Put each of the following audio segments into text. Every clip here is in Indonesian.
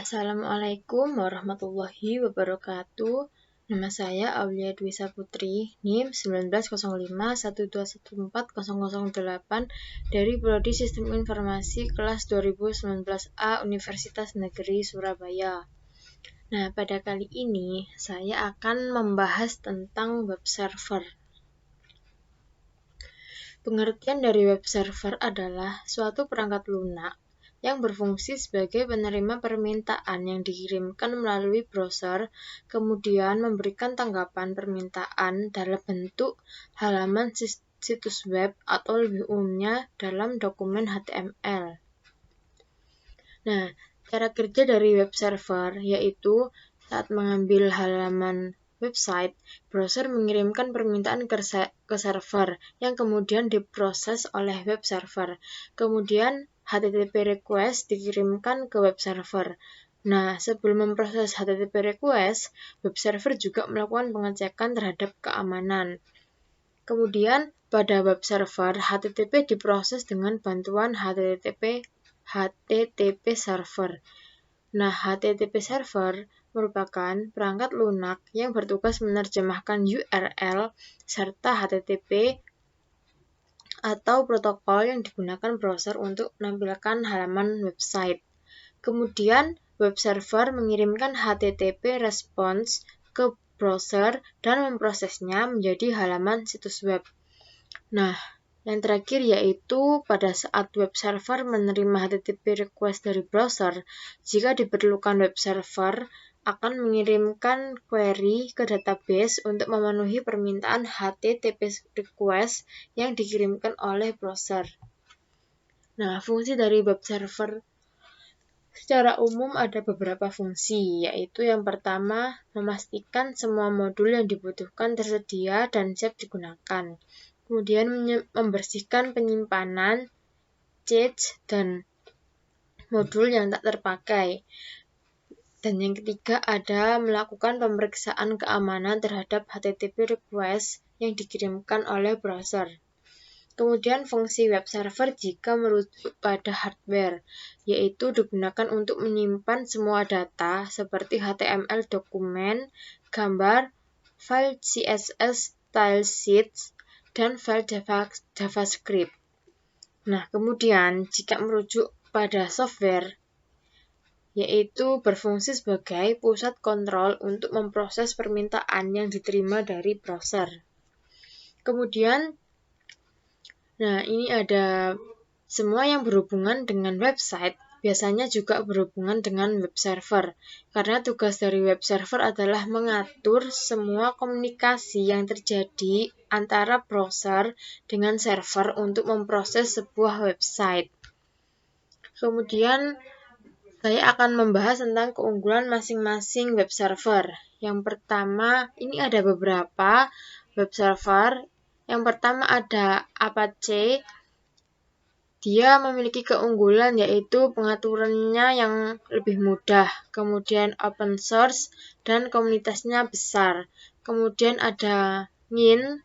Assalamualaikum warahmatullahi wabarakatuh. Nama saya Aulia Dwi Saputri, NIM 190512140008 dari Prodi Sistem Informasi kelas 2019A Universitas Negeri Surabaya. Nah, pada kali ini saya akan membahas tentang web server. Pengertian dari web server adalah suatu perangkat lunak yang berfungsi sebagai penerima permintaan yang dikirimkan melalui browser, kemudian memberikan tanggapan permintaan dalam bentuk halaman situs web atau lebih umumnya dalam dokumen HTML. Nah, cara kerja dari web server yaitu saat mengambil halaman website, browser mengirimkan permintaan ke server yang kemudian diproses oleh web server. Kemudian HTTP request dikirimkan ke web server. Nah, sebelum memproses HTTP request, web server juga melakukan pengecekan terhadap keamanan. Kemudian, pada web server, HTTP diproses dengan bantuan HTTP server. Nah, HTTP server merupakan perangkat lunak yang bertugas menerjemahkan URL serta HTTP atau protokol yang digunakan browser untuk menampilkan halaman website. Kemudian, web server mengirimkan HTTP response ke browser dan memprosesnya menjadi halaman situs web. Nah, yang terakhir yaitu pada saat web server menerima HTTP request dari browser, jika diperlukan web server akan mengirimkan query ke database untuk memenuhi permintaan HTTP request yang dikirimkan oleh browser. Nah, fungsi dari web server secara umum ada beberapa fungsi, yaitu yang pertama, memastikan semua modul yang dibutuhkan tersedia dan siap digunakan. Kemudian membersihkan penyimpanan, cache, dan modul yang tak terpakai. Dan yang ketiga ada melakukan pemeriksaan keamanan terhadap HTTP request yang dikirimkan oleh browser. Kemudian fungsi web server jika merujuk pada hardware, yaitu digunakan untuk menyimpan semua data seperti HTML dokumen, gambar, file CSS, style sheets, dan file JavaScript. Nah, kemudian jika merujuk pada software, yaitu berfungsi sebagai pusat kontrol untuk memproses permintaan yang diterima dari browser. Kemudian, nah ini ada semua yang berhubungan dengan website, biasanya juga berhubungan dengan web server, karena tugas dari web server adalah mengatur semua komunikasi yang terjadi antara browser dengan server untuk memproses sebuah website. Kemudian, saya akan membahas tentang keunggulan masing-masing web server. Yang pertama, ini ada beberapa web server. Yang pertama ada Apache. Dia memiliki keunggulan yaitu pengaturannya yang lebih mudah. Kemudian open source dan komunitasnya besar. Kemudian ada Ngin.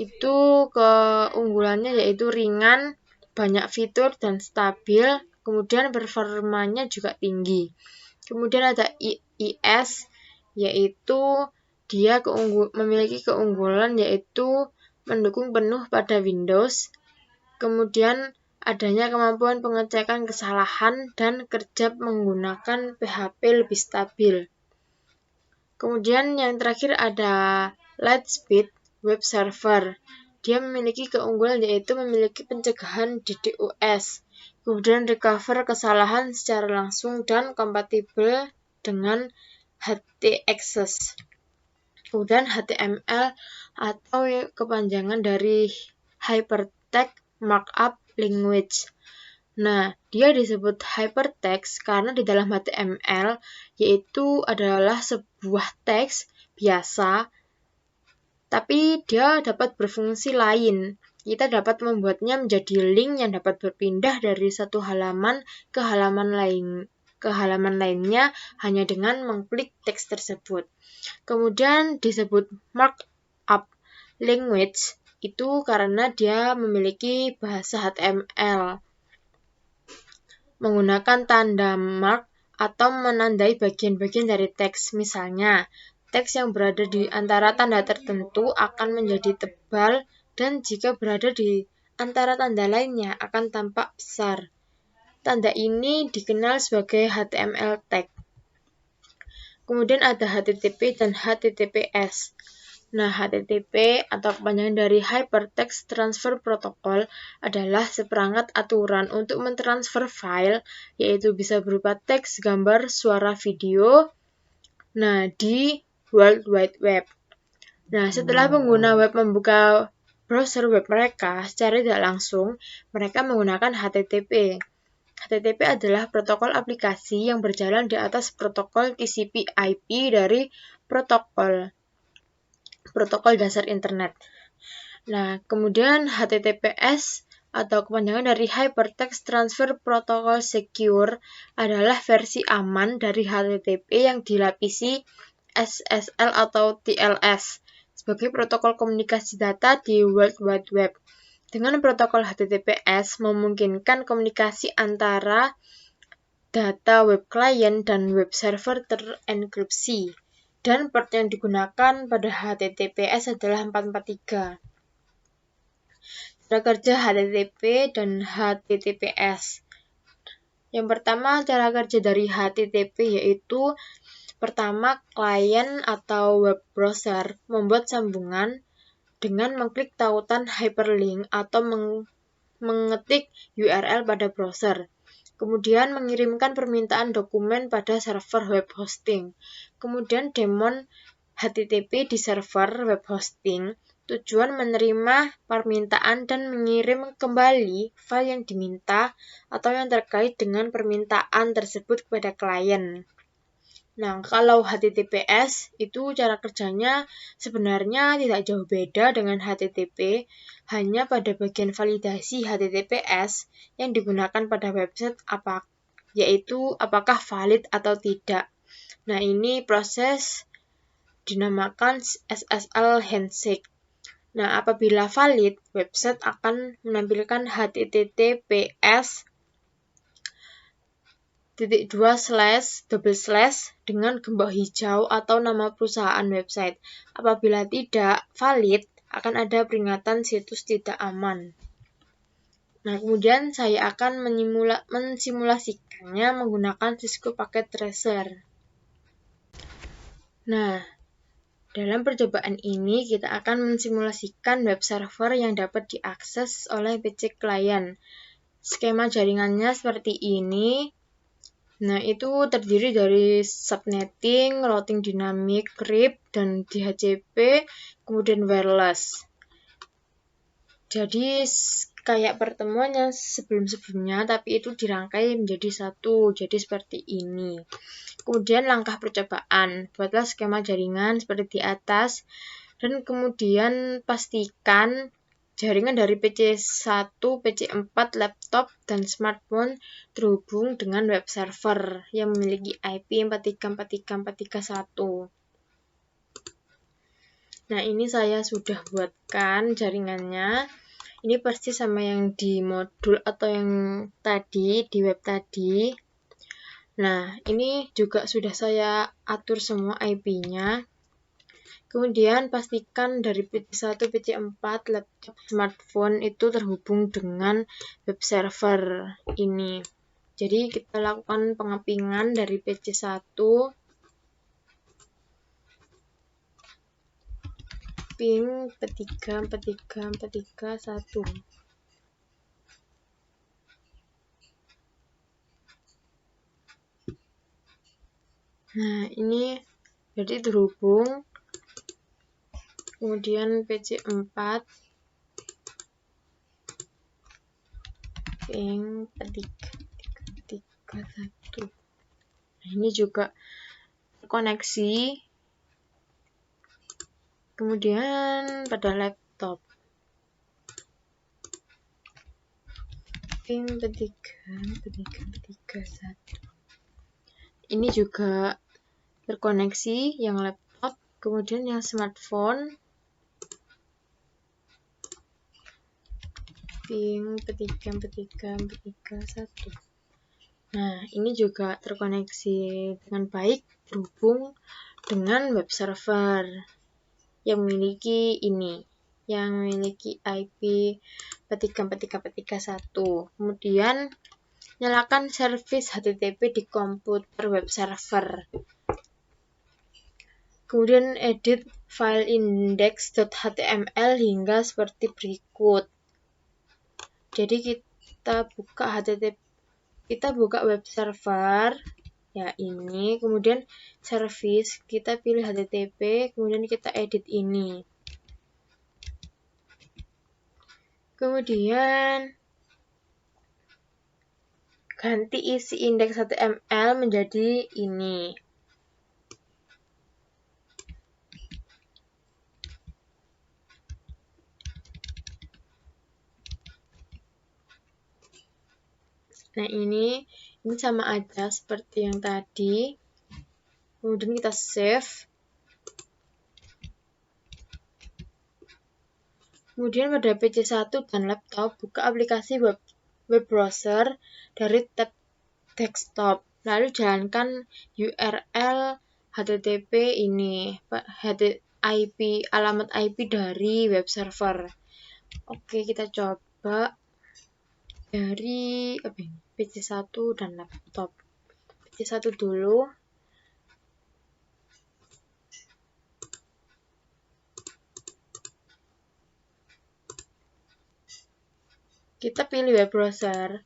Itu keunggulannya yaitu ringan, banyak fitur dan stabil. Kemudian performanya juga tinggi. Kemudian ada IIS, yaitu dia memiliki keunggulan yaitu mendukung penuh pada Windows. Kemudian adanya kemampuan pengecekan kesalahan dan kerja menggunakan PHP lebih stabil. Kemudian yang terakhir ada Lightspeed Web Server. Dia memiliki keunggulan yaitu memiliki pencegahan DDoS. Kemudian recover kesalahan secara langsung dan kompatibel dengan htaccess. Kemudian HTML atau kepanjangan dari Hypertext Markup Language. Nah, dia disebut hypertext karena di dalam HTML yaitu adalah sebuah teks biasa, tapi dia dapat berfungsi lain. Kita dapat membuatnya menjadi link yang dapat berpindah dari satu halaman ke halaman lainnya hanya dengan mengklik teks tersebut. Kemudian disebut markup language itu karena dia memiliki bahasa HTML menggunakan tanda mark atau menandai bagian-bagian dari teks. Misalnya, teks yang berada di antara tanda tertentu akan menjadi tebal dan jika berada di antara tanda lainnya akan tampak besar. Tanda ini dikenal sebagai HTML tag. Kemudian ada HTTP dan HTTPS. Nah, HTTP atau kepanjangan dari Hypertext Transfer Protocol adalah seperangkat aturan untuk mentransfer file, yaitu bisa berupa teks, gambar, suara, video, di World Wide Web. Nah, setelah pengguna web membuka browser web mereka, secara tidak langsung, mereka menggunakan HTTP. HTTP adalah protokol aplikasi yang berjalan di atas protokol TCP/IP dari protokol dasar internet. Nah, kemudian HTTPS atau kepanjangan dari Hypertext Transfer Protocol Secure adalah versi aman dari HTTP yang dilapisi SSL atau TLS sebagai protokol komunikasi data di World Wide Web. Dengan protokol HTTPS memungkinkan komunikasi antara data web client dan web server terenkripsi. Dan port yang digunakan pada HTTPS adalah 443. Cara kerja HTTP dan HTTPS. Yang pertama, cara kerja dari HTTP yaitu pertama, klien atau web browser membuat sambungan dengan mengklik tautan hyperlink atau mengetik URL pada browser. Kemudian mengirimkan permintaan dokumen pada server web hosting. Kemudian daemon HTTP di server web hosting. Tujuan menerima permintaan dan mengirim kembali file yang diminta atau yang terkait dengan permintaan tersebut kepada klien. Nah, kalau HTTPS itu cara kerjanya sebenarnya tidak jauh beda dengan HTTP, hanya pada bagian validasi HTTPS yang digunakan pada website yaitu apakah valid atau tidak. Nah, ini proses dinamakan SSL handshake. Nah, apabila valid, website akan menampilkan HTTPS /// dengan gembok hijau atau nama perusahaan website. Apabila tidak valid, akan ada peringatan situs tidak aman. Nah, kemudian saya akan mensimulasikannya menggunakan Cisco Packet Tracer. Nah, dalam percobaan ini kita akan mensimulasikan web server yang dapat diakses oleh PC klien. Skema jaringannya seperti ini. Nah, itu terdiri dari subnetting, routing dynamic, crypt, dan DHCP, kemudian wireless. Jadi, kayak pertemuan yang sebelum-sebelumnya, tapi itu dirangkai menjadi satu. Jadi, seperti ini. Kemudian, langkah percobaan. Buatlah skema jaringan seperti di atas. Dan kemudian, pastikan jaringan dari PC1, PC4, laptop, dan smartphone terhubung dengan web server yang memiliki IP 43434341. Nah, ini saya sudah buatkan jaringannya. Ini persis sama yang di modul atau yang tadi, di web tadi. Nah, ini juga sudah saya atur semua IP-nya. Kemudian pastikan dari PC1, PC4, laptop, smartphone itu terhubung dengan web server ini. Jadi kita lakukan pengepingan dari PC1, ping 434341. Nah, ini jadi terhubung. Kemudian PC4 ping 4341. Nah, ini juga koneksi. Kemudian pada laptop ping 4341. Ini juga terkoneksi yang laptop. Kemudian yang smartphone ping 4341. Nah, ini juga terkoneksi dengan baik berhubung dengan web server yang memiliki ini, yang memiliki IP //1. Kemudian nyalakan service HTTP di komputer web server. Kemudian edit file index.html hingga seperti berikut. Jadi kita buka web server, ya ini, kemudian service, kita pilih HTTP, kemudian kita edit ini. Kemudian ganti isi indeks HTML menjadi ini. Nah, ini sama aja seperti yang tadi. Kemudian kita save. Kemudian pada PC1 dan laptop, buka aplikasi web browser dari tab desktop. Lalu jalankan URL HTTP ini, alamat IP dari web server. Oke, kita coba dari PC1 dan laptop. PC1 dulu. Kita pilih web browser.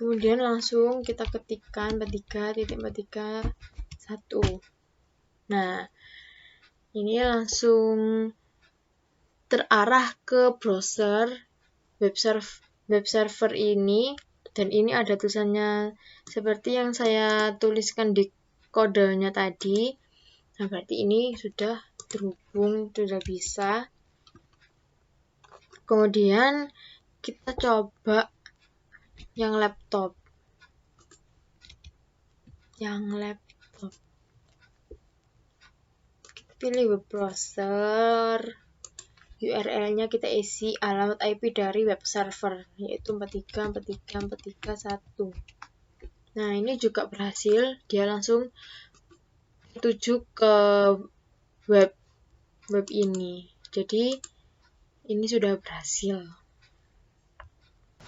Kemudian langsung kita ketikkan 43.43.1. Nah, ini langsung terarah ke browser web server ini, dan ini ada tulisannya seperti yang saya tuliskan di kodenya tadi. Nah, berarti ini sudah terhubung, sudah bisa. Kemudian kita coba yang laptop. Kita pilih web browser. URL-nya kita isi alamat IP dari web server, yaitu 43.43.43.1. Nah, ini juga berhasil, dia langsung tertuju ke web ini. Jadi, ini sudah berhasil.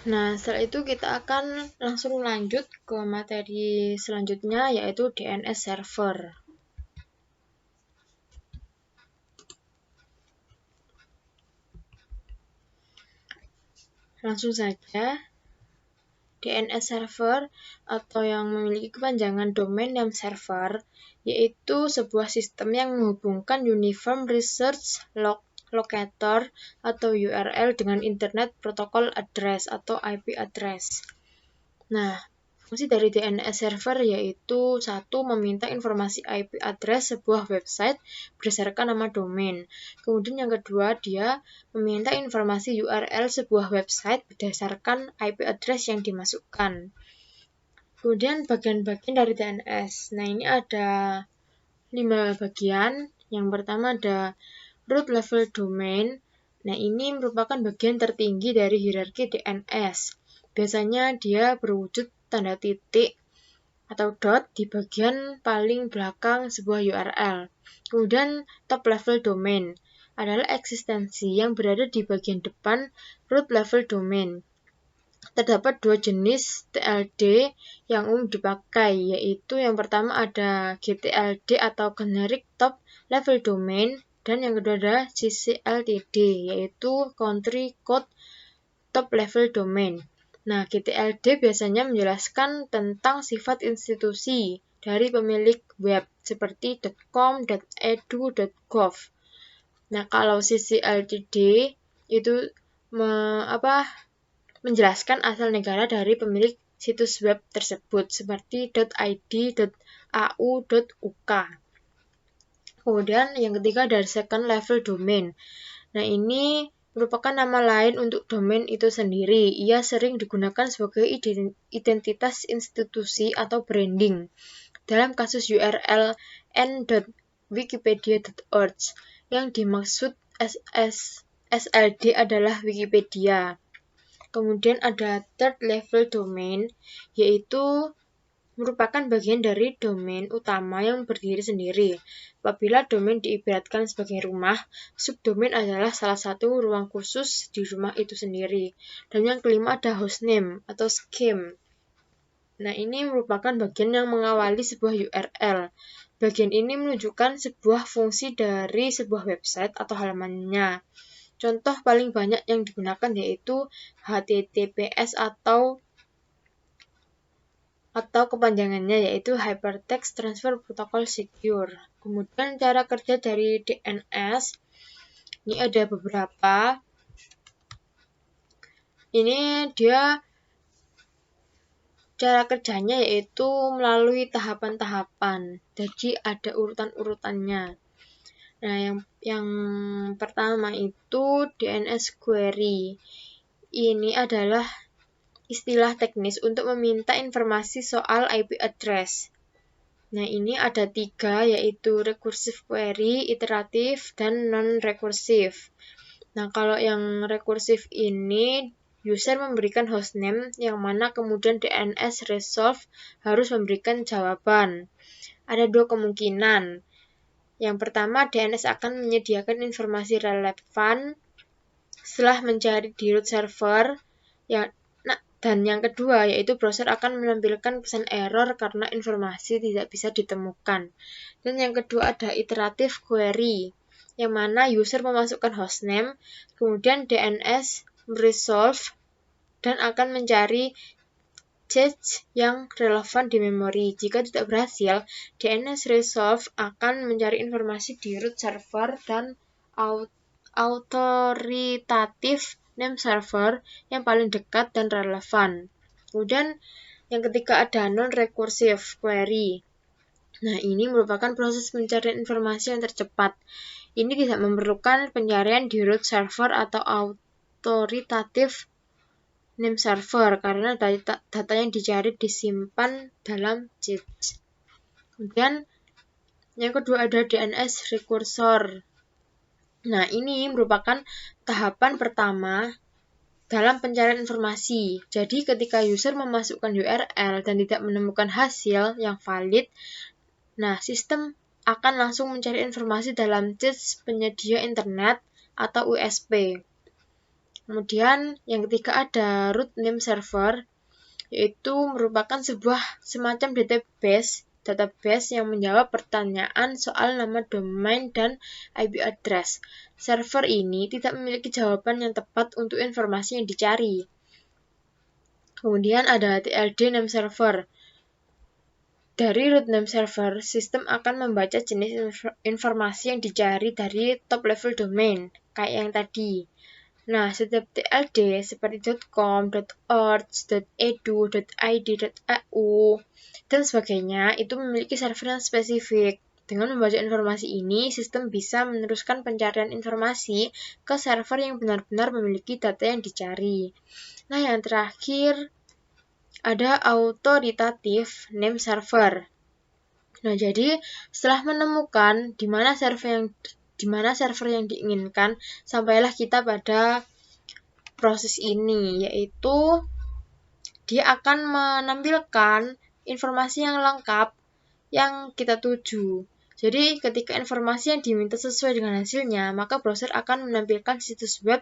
Nah, setelah itu kita akan langsung lanjut ke materi selanjutnya, yaitu DNS server. Langsung saja, DNS server atau yang memiliki kepanjangan domain name server, yaitu sebuah sistem yang menghubungkan Uniform Resource Locator atau URL dengan Internet Protocol Address atau IP address. Nah, fungsi dari DNS server yaitu 1. Meminta informasi IP address sebuah website berdasarkan nama domain. Kemudian yang kedua, dia meminta informasi URL sebuah website berdasarkan IP address yang dimasukkan. Kemudian bagian-bagian dari DNS. Nah, ini ada 5 bagian. Yang pertama ada root level domain. Nah, ini merupakan bagian tertinggi dari hierarki DNS. Biasanya dia berwujud tanda titik atau dot di bagian paling belakang sebuah URL. Kemudian top level domain adalah eksistensi yang berada di bagian depan root level domain. Terdapat 2 jenis TLD yang umum dipakai, yaitu yang pertama ada GTLD atau Generic Top Level Domain, dan yang kedua ada CCLTD, yaitu Country Code Top Level Domain. Nah, GTLD biasanya menjelaskan tentang sifat institusi dari pemilik web, seperti .com, .edu, .gov. Nah, kalau CCLTD itu menjelaskan asal negara dari pemilik situs web tersebut, seperti .id, .au, .uk. Kemudian yang ketiga dari second level domain. Nah, ini merupakan nama lain untuk domain itu sendiri. Ia sering digunakan sebagai identitas institusi atau branding. Dalam kasus URL n.wikipedia.org, yang dimaksud SLD adalah Wikipedia. Kemudian ada third level domain, yaitu merupakan bagian dari domain utama yang berdiri sendiri. Apabila domain diibaratkan sebagai rumah, subdomain adalah salah satu ruang khusus di rumah itu sendiri. Dan yang kelima ada hostname atau scheme. Nah, ini merupakan bagian yang mengawali sebuah URL. Bagian ini menunjukkan sebuah fungsi dari sebuah website atau halamannya. Contoh paling banyak yang digunakan yaitu HTTPS atau kepanjangannya yaitu Hypertext Transfer Protocol Secure. Kemudian cara kerja dari DNS, ini ada beberapa. Ini dia cara kerjanya yaitu melalui tahapan-tahapan. Jadi ada urutan-urutannya. Nah, yang pertama itu DNS query. Ini adalah istilah teknis untuk meminta informasi soal IP address. Nah, ini ada 3, yaitu recursive query, iteratif, dan non-recursive. Nah, kalau yang recursive ini, user memberikan hostname, yang mana kemudian DNS resolve harus memberikan jawaban. Ada 2 kemungkinan. Yang pertama, DNS akan menyediakan informasi relevan setelah mencari di root server, dan yang kedua, yaitu browser akan menampilkan pesan error karena informasi tidak bisa ditemukan. Dan yang kedua ada iterative query, yang mana user memasukkan hostname, kemudian DNS resolve, dan akan mencari cache yang relevan di memori. Jika tidak berhasil, DNS resolve akan mencari informasi di root server dan autoritatif name server yang paling dekat dan relevan. Kemudian yang ketiga ada non-recursive query. Nah, ini merupakan proses pencarian informasi yang tercepat. Ini tidak memerlukan pencarian di root server atau autoritatif name server karena data yang dicari disimpan dalam cache. Kemudian yang kedua ada DNS recursor. Nah, ini merupakan tahapan pertama dalam pencarian informasi. Jadi, ketika user memasukkan URL dan tidak menemukan hasil yang valid, nah, sistem akan langsung mencari informasi dalam cache penyedia internet atau USP. Kemudian, yang ketiga ada root name server, yaitu merupakan sebuah semacam database yang menjawab pertanyaan soal nama domain dan IP address. Server ini tidak memiliki jawaban yang tepat untuk informasi yang dicari. Kemudian ada TLD name server. Dari root name server, sistem akan membaca jenis informasi yang dicari dari top level domain, kayak yang tadi. Nah, setiap TLD seperti .com, .org, .edu, .id, .eu, dan sebagainya itu memiliki server yang spesifik. Dengan membaca informasi ini, sistem bisa meneruskan pencarian informasi ke server yang benar-benar memiliki data yang dicari. Nah, yang terakhir ada autoritatif name server. Nah, jadi setelah menemukan di mana server yang diinginkan, sampailah kita pada proses ini, yaitu dia akan menampilkan informasi yang lengkap yang kita tuju. Jadi, ketika informasi yang diminta sesuai dengan hasilnya, maka browser akan menampilkan situs web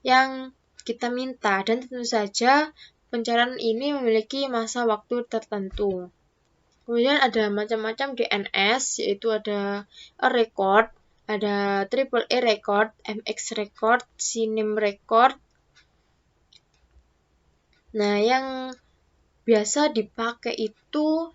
yang kita minta, dan tentu saja pencarian ini memiliki masa waktu tertentu. Kemudian ada macam-macam DNS, yaitu ada a record, ada AAA record, MX record, CNAME record. Nah, yang biasa dipakai itu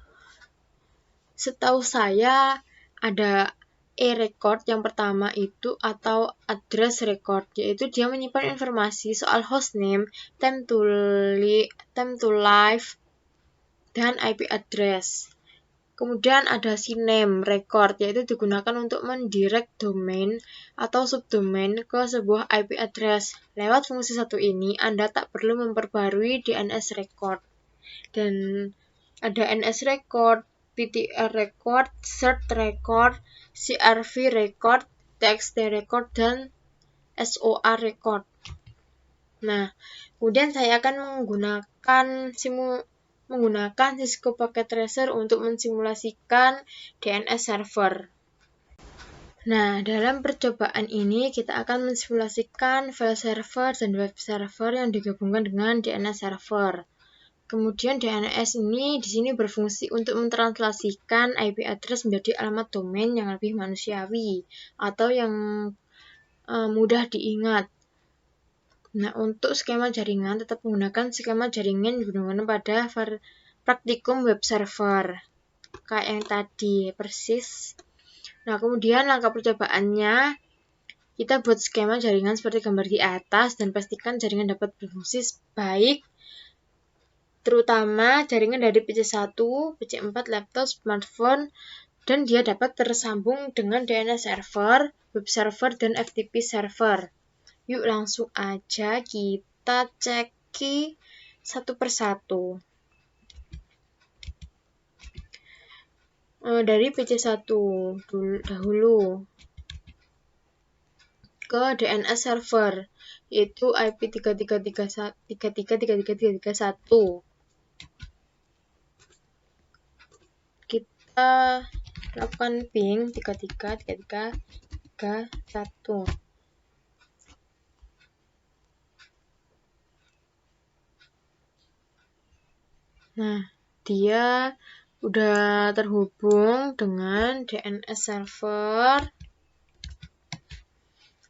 setahu saya ada e-record yang pertama itu atau address record, yaitu dia menyimpan informasi soal hostname, time to live, dan IP address. Kemudian ada CNAME record, yaitu digunakan untuk mendirect domain atau subdomain ke sebuah IP address. Lewat fungsi satu ini, Anda tak perlu memperbarui DNS record. Dan ada NS record, PTR record, CERT record, CRV record, TXT record, dan SOA record. Nah, kemudian saya akan menggunakan Cisco Packet Tracer untuk mensimulasikan DNS server. Nah, dalam percobaan ini kita akan mensimulasikan file server dan web server yang digabungkan dengan DNS server. Kemudian DNS ini di sini berfungsi untuk mentranslasikan IP address menjadi alamat domain yang lebih manusiawi atau yang mudah diingat. Nah, untuk skema jaringan tetap menggunakan skema jaringan yang digunakan pada praktikum web server. Kayak yang tadi, persis. Nah, kemudian langkah percobaannya, kita buat skema jaringan seperti gambar di atas dan pastikan jaringan dapat berfungsi baik, terutama jaringan dari PC1, PC4, laptop, smartphone, dan dia dapat tersambung dengan DNS server, web server, dan FTP server. Yuk langsung aja kita ceki satu persatu. Dari PC1 dahulu ke DNS server, yaitu IP 33333331. Kita lakukan ping 333331. Nah, dia udah terhubung dengan DNS server.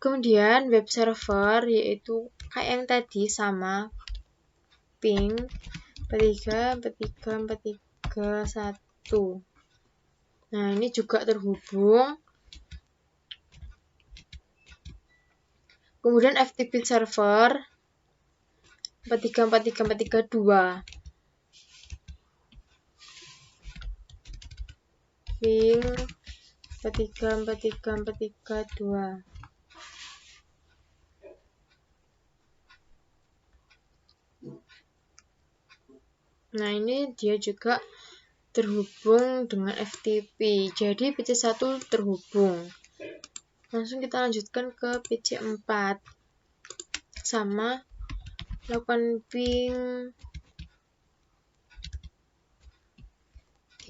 Kemudian web server yaitu kayak yang tadi sama ping 434341. Nah, ini juga terhubung. Kemudian FTP server 434342. Ping 434342. Nah, ini dia juga terhubung dengan FTP. Jadi PC1 terhubung. Langsung kita lanjutkan ke PC4. Sama lakukan ping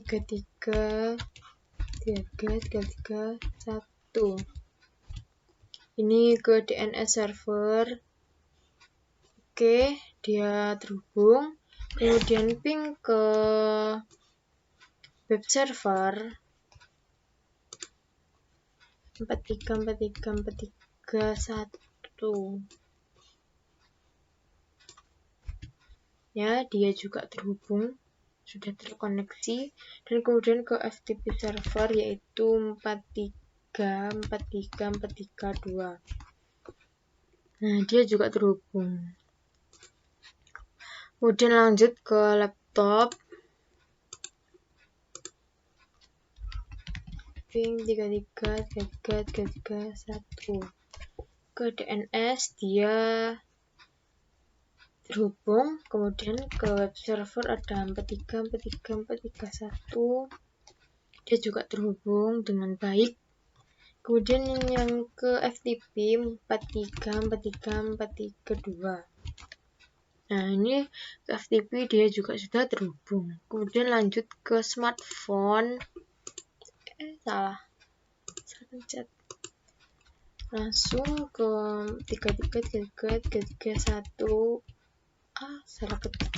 333331. Ini ke DNS server. Oke, dia terhubung. Kemudian ping ke web server 434341. Ya, dia juga terhubung, sudah terkoneksi, dan kemudian ke FTP server yaitu 434342. Nah, dia juga terhubung. Kemudian lanjut ke laptop ping 333331. Ke DNS dia terhubung, kemudian ke web server ada 434341. Dia juga terhubung dengan baik. Kemudian yang ke FTP 434342. Nah, ini ke FTP dia juga sudah terhubung. Kemudian lanjut ke smartphone. Salah pencet. Langsung ke 333331. Salah ketik.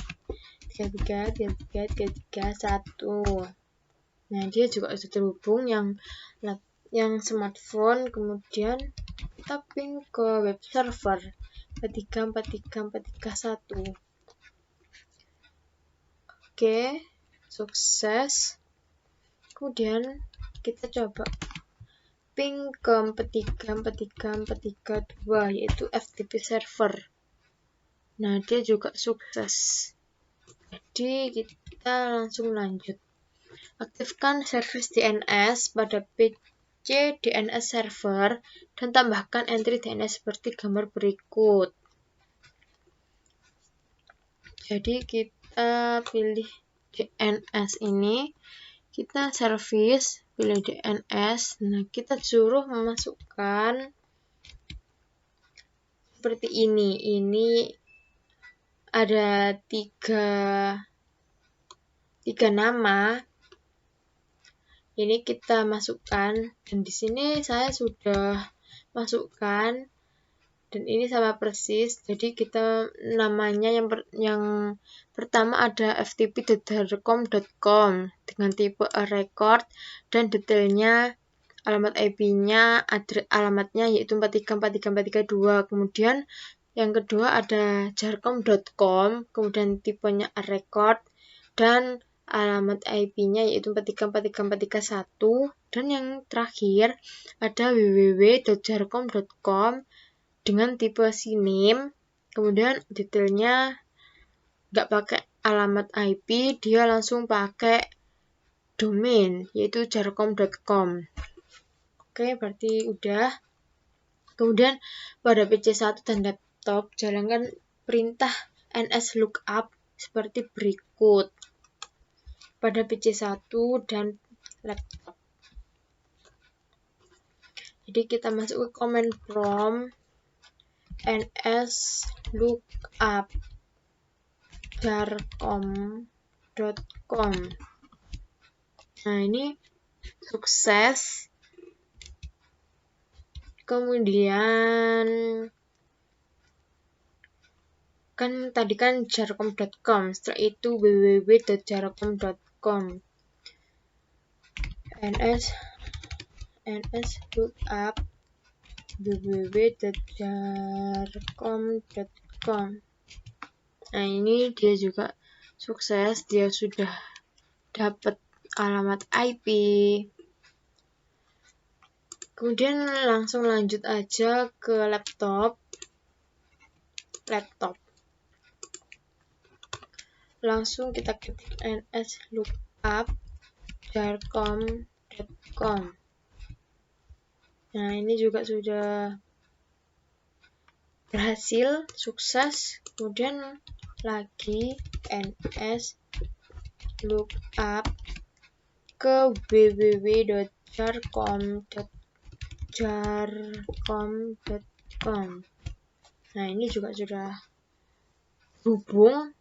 333331. Nah, dia juga sudah terhubung yang smartphone. Kemudian kita ping ke web server 434341. Oke, sukses. Kemudian kita coba ping ke 434342 yaitu FTP server. Nah, dia juga sukses. Jadi kita langsung lanjut. Aktifkan service DNS pada PC DNS server dan tambahkan entry DNS seperti gambar berikut. Jadi kita pilih DNS ini, kita service, pilih DNS. Nah, kita suruh memasukkan seperti ini. Ini ada tiga nama. Ini kita masukkan, dan di sini saya sudah masukkan, dan ini sama persis. Jadi kita namanya yang pertama ada ftp.jarcom.com dengan tipe a record, dan detailnya alamat IP-nya, alamatnya yaitu 434342. Kemudian yang kedua ada jarcom.com, kemudian tipenya a record, dan alamat IP-nya yaitu 434341. Dan yang terakhir ada www.jarcom.com dengan tipe CNAME, kemudian detailnya nggak pakai alamat IP, dia langsung pakai domain yaitu jarcom.com. Oke, berarti udah. Kemudian pada PC1 dan laptop jalankan perintah nslookup seperti berikut. Pada PC1 dan laptop. Jadi kita masuk ke command prompt nslookup jarcom.com. Nah, ini sukses. Kemudian tadi kan jarcom.com, setelah itu www.jarcom.com. nslookup www.jarcom.com. Nah, ini dia juga sukses, dia sudah dapat alamat IP. Kemudian langsung lanjut aja ke laptop. Langsung kita ketik nslookup jarcom.com. Nah, ini juga sudah berhasil, sukses. Kemudian lagi nslookup ke www.jarcom.com. Nah, ini juga sudah hubung,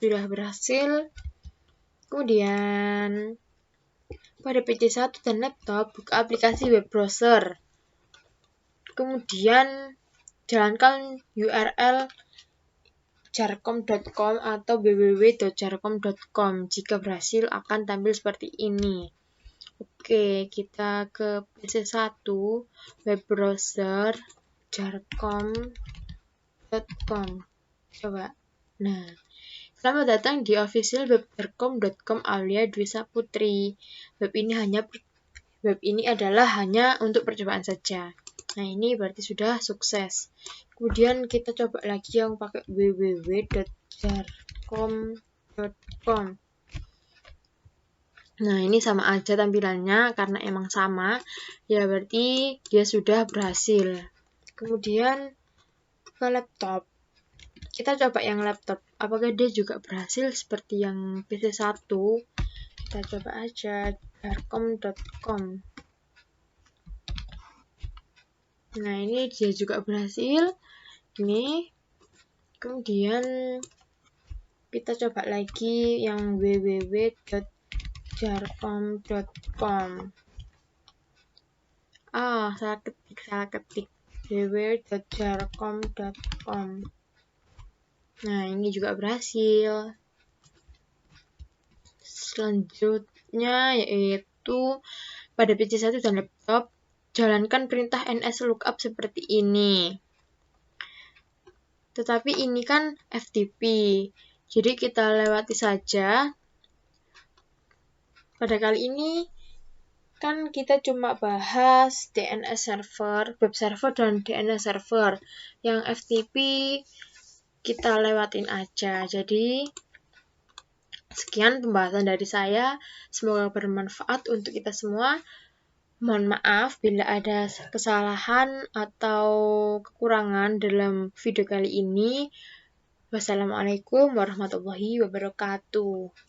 sudah berhasil. Kemudian pada PC1 dan laptop buka aplikasi web browser. Kemudian jalankan URL jarcom.com atau www.jarcom.com. Jika berhasil akan tampil seperti ini. Oke, kita ke PC1 web browser jarcom.com. Coba. Nah, selamat datang di official web jarcom.com Aulia Dwi Saputri. Web ini adalah hanya untuk percobaan saja. Nah, ini berarti sudah sukses. Kemudian kita coba lagi yang pakai www.jarcom.com. Nah, ini sama aja tampilannya karena emang sama. Ya, berarti dia sudah berhasil. Kemudian ke laptop. Kita coba yang laptop. Apakah dia juga berhasil seperti yang PC1? Kita coba aja jarcom.com. Nah, ini dia juga berhasil. Ini. Kemudian kita coba lagi yang www.jarcom.com. Salah ketik. www.jarcom.com. Nah, ini juga berhasil. Selanjutnya yaitu pada PC1 dan laptop jalankan perintah nslookup seperti ini. Tetapi ini kan FTP, jadi kita lewati saja. Pada kali ini kan kita cuma bahas DNS server, web server, dan DNS server. Yang FTP kita lewatin aja. Jadi sekian pembahasan dari saya. Semoga bermanfaat untuk kita semua. Mohon maaf bila ada kesalahan atau kekurangan dalam video kali ini. Wassalamualaikum warahmatullahi wabarakatuh.